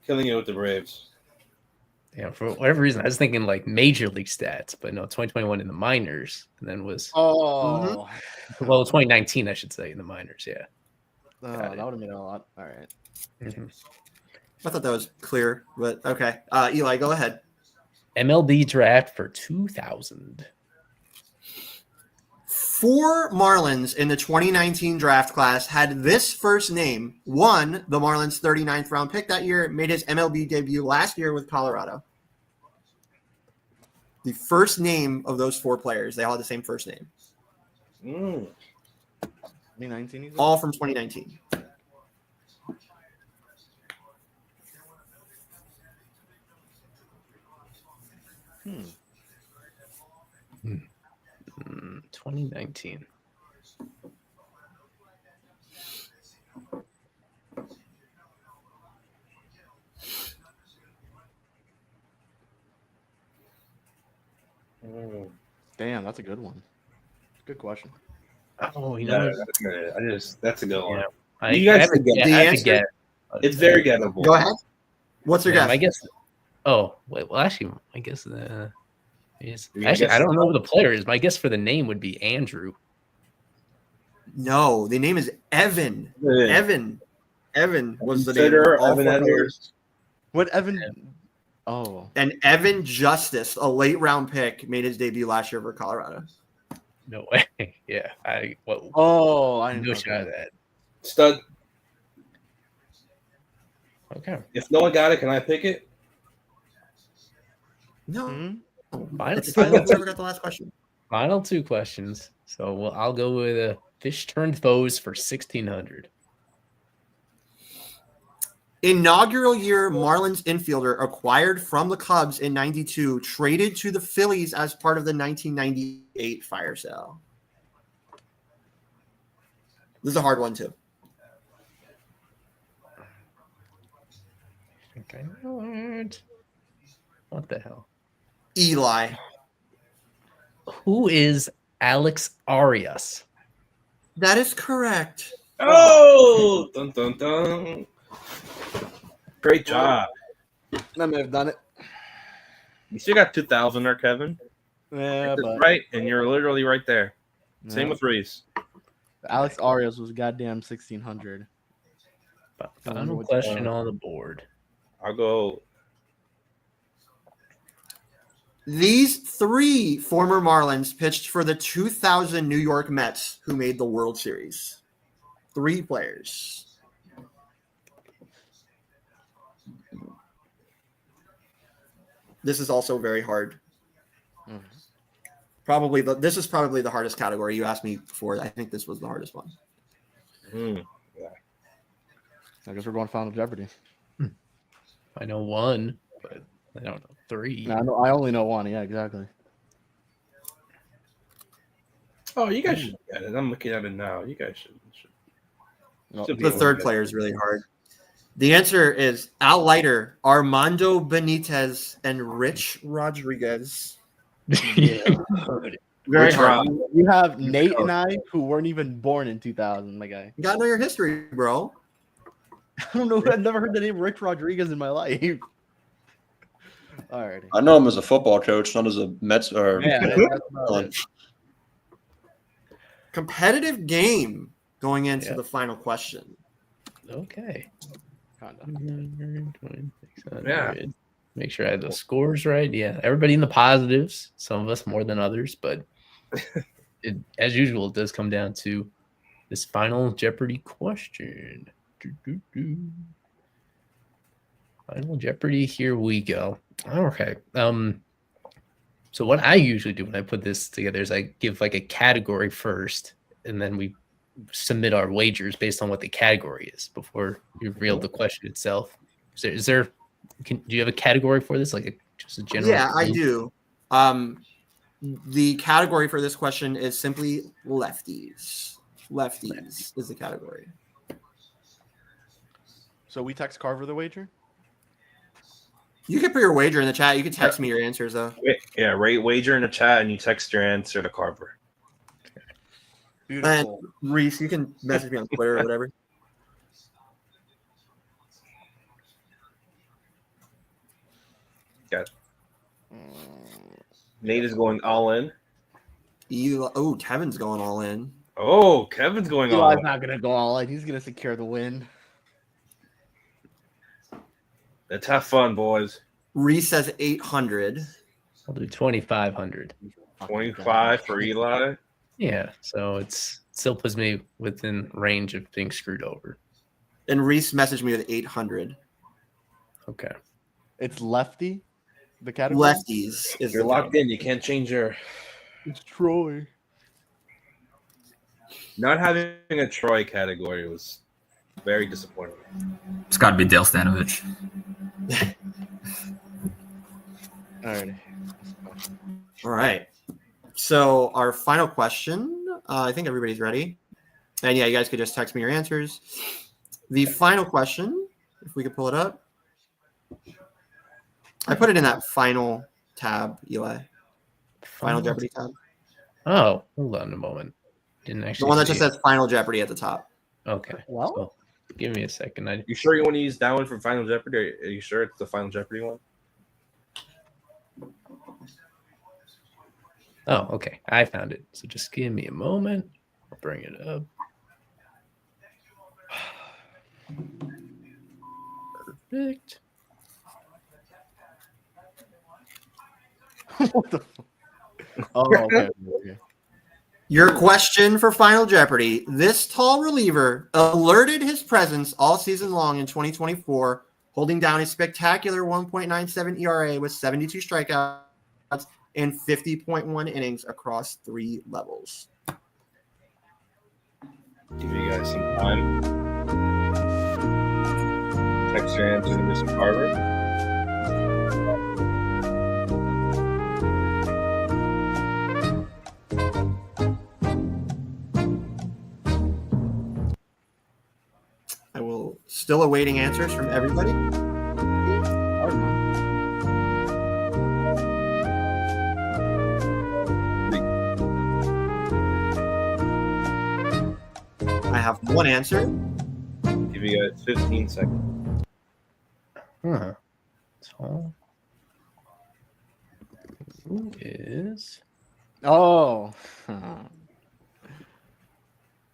Killing it with the Braves. Yeah, for whatever reason, I was thinking like major league stats, but no, 2021 in the minors, and then was Oh, well 2019, I should say, in the minors. Yeah. that would have made it a lot. All right. Mhm. I thought that was clear, but okay. Eli, go ahead. MLB draft for 2000. 4 Marlins in the 2019 draft class had this first name. One, the Marlins' 39th round pick that year, made his MLB debut last year with Colorado. The first name of those 4 players, they all had the same first name. 2019. you said? All from 2019. Hmm. 2019. Damn, that's a good one. Good question. Oh, you know, Yeah, that's good. That's a good one. I, You guys I have to can get get- the I have to answer? get. It's very gettable. Go ahead. What's your guess? I guess. Oh, wait. Well, actually, I guess. Yes. You gonna Actually, guess I don't it? know who the player is. My guess for the name would be Andrew. No, the name is Evan. Yeah. Evan was the name. Consider of all Evan 4 Edwards. players. What Evan? Oh, And Evan Justice, a late round pick, made his debut last year for Colorado. No way. Yeah. I No know. shot at that. Stud. Okay. If no one got it, can I pick it? No. Final, It's whoever got the last question. final 2 questions. So I'll go with a fish turned foes for 1,600. Inaugural year Marlins infielder acquired from the Cubs in 92, traded to the Phillies as part of the 1998 fire sale. This is a hard one, too. I think I know it. What the hell? Eli. Who is Alex Arias? That is correct. Oh, dun dun dun! Great job. I may have done it. You still got 2,000 there, Kevin. Yeah, That's but right, and you're literally right there. Same Yeah. with Reese. Alex Arias was goddamn 1,600. Final question on the board. I'll go. These 3 former Marlins pitched for the 2000 New York Mets, who made the World Series. 3 players. This is also very hard. Mhm. This is probably the hardest category. You asked me before. I think this was the hardest one. I guess we're going Final Jeopardy. I know 1, but I don't know 3. I only know 1. Yeah, exactly. Oh, you guys should get it. I'm looking at it now. You guys should. The third player is really hard. The answer is Al Leiter, Armando Benitez, and Rich Rodriguez. Very hard. You have Nate and I, who weren't even born in 2000, my guy. You gotta know your history, bro. I don't know. I've never heard the name Rich Rodriguez in my life. Alrighty. I know him as a football coach, not as a Mets or. Yeah, that's about it. Competitive game going into the final question. Okay. Kinda. Yeah. Make sure I have the scores right. Yeah. Everybody in the positives. Some of us more than others, but as usual, it does come down to this final Jeopardy question. Final Jeopardy. Here we go. Okay. So what I usually do when I put this together is I give like a category first, and then we submit our wagers based on what the category is before you reveal the question itself. Do you have a category for this? Like just a general? Yeah, I do. The category for this question is simply lefties. Lefties is the category. So we text Carver the wager? You can put your wager in the chat. You can text me your answers, though. Yeah, rate wager in the chat, and you text your answer to Carver. And Reese, you can message me on Twitter or whatever. Yeah. Nate is going all in. Kevin's going all in. Oh, Kevin's going all Eli's in. not gonna go all in. He's gonna secure the win. Let's have fun, boys. Reese says 800. I'll do 2,500. 25 for Eli. Yeah, so it still puts me within range of being screwed over. And Reese messaged me with 800. Okay. It's lefty. The category. Lefties is You're the locked in. You can't change your. It's Troy. Not having a Troy category was very disappointing. It's got to be Dale Stanovich. Alrighty. All right. So our final question, I think everybody's ready. And yeah, you guys could just text me your answers. The final question, if we could pull it up. I put it in that final tab, Eli. Final Jeopardy tab. Oh, hold on a moment. Didn't actually. The one that see just says Final Jeopardy at the top. Okay. Well, So, give me a second. You sure you want to use that one for Final Jeopardy? Are you sure it's the Final Jeopardy one? Oh, okay. I found it. So just give me a moment. I'll bring it up. Perfect. What the fuck? Oh, okay. Your question for Final Jeopardy. This tall reliever alerted his presence all season long in 2024, holding down a spectacular 1.97 ERA with 72 strikeouts and 50.1 innings across 3 levels. Give you guys some time. Text your answer to Mr. Carver. I will still awaiting answers from everybody. I have one answer. Give you guys 15 seconds. Huh. Tall. Who is? Oh.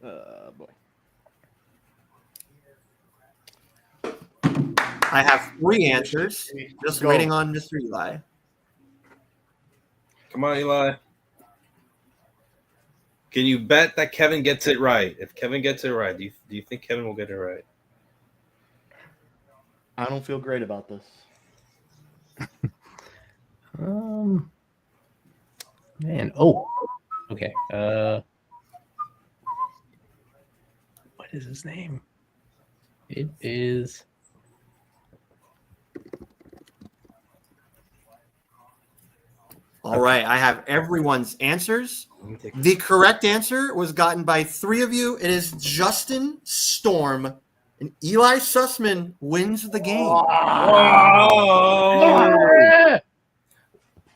Boy. I have 3 answers. Just waiting on Mr. Eli. Come on, Eli. Can you bet that Kevin gets it right? If Kevin gets it right, do you think Kevin will get it right? I don't feel great about this. Man. Oh. Okay. What is his name? It is. All right, I have everyone's answers. The correct answer was gotten by 3 of you. It is Justin Storm, and Eli Sussman wins the game. Oh!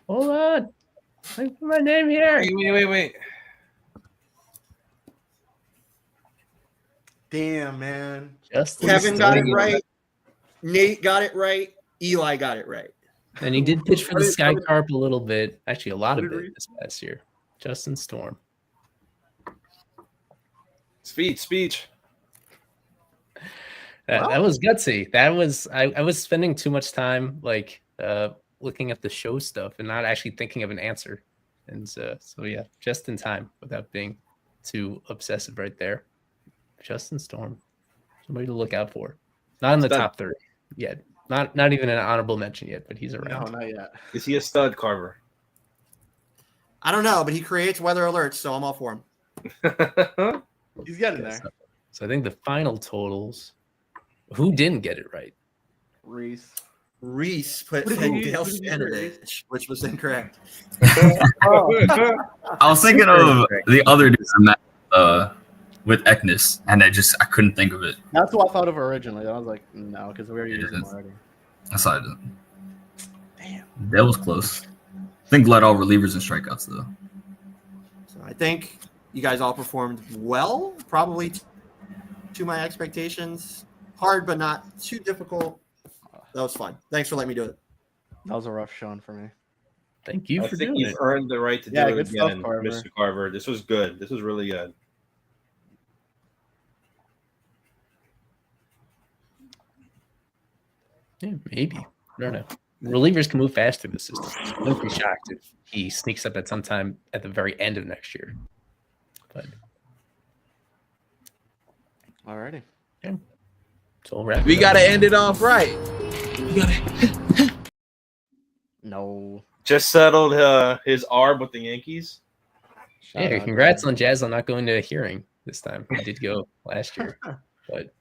Hold on. I put my name here. Wait. Damn, man. Justin Kevin got it Storm. right. Nate got it right. Eli got it right. And he did pitch for the Sky Carp a little bit. Actually, a lot of it this past year. Justin Storm. Speech. That was gutsy. That was I was spending too much time looking at the show stuff and not actually thinking of an answer. And so yeah, just in time without being too obsessive right there. Justin Storm. Somebody to look out for. Not in the top 30 yet. Not even an honorable mention yet, but he's around. No, not yet. Is he a stud, Carver? I don't know, but he creates weather alerts, so I'm all for him. He's getting there. So I think the final totals. Who didn't get it right? Reese put Dale Stanavich, which was incorrect. I was thinking of the other dude with Eknis, and I couldn't think of it. That's what I thought of originally. I was like, no, because we already used him already. That's how I did. Damn. That was close. I think led all relievers and strikeouts, though. So I think you guys all performed well, probably to my expectations. Hard, but not too difficult. That was fun. Thanks for letting me do it. That was a rough showing for me. Thank you for doing it. You've earned the right to do it again, Mr. Carver. This was good. This was really good. Yeah, maybe. I don't know. Relievers can move fast through the system. I wouldn't be shocked if he sneaks up at some time at the very end of next year. But alrighty. Yeah. So we got to end it off right. No. Just settled his arb with the Yankees. Yeah, congrats on Jazz on not going to a hearing this time. He did go last year, but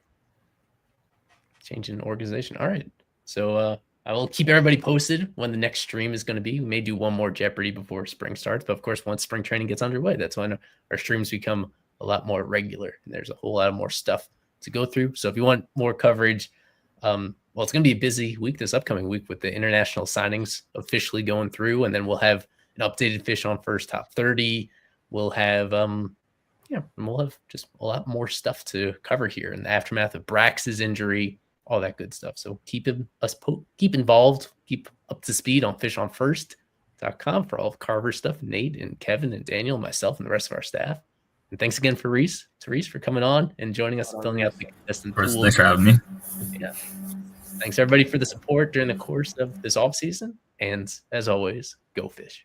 changing organization. All right. So I will keep everybody posted when the next stream is going to be. We may do one more Jeopardy before spring starts, but of course, once spring training gets underway, that's when our streams become a lot more regular, and there's a whole lot of more stuff to go through. So if you want more coverage, well, it's going to be a busy week this upcoming week with the international signings officially going through, and then we'll have an updated Fish on First top 30. We'll have we'll have just a lot more stuff to cover here in the aftermath of Brax's injury, all that good stuff. So keep involved, keep up to speed on fishonfirst.com for all of Carver's stuff, Nate and Kevin and Daniel, myself, and the rest of our staff. And thanks again for Reese for coming on and joining us and filling out the contestant pool. Thanks for having me. Yeah. Thanks everybody for the support during the course of this offseason. And as always, go fish.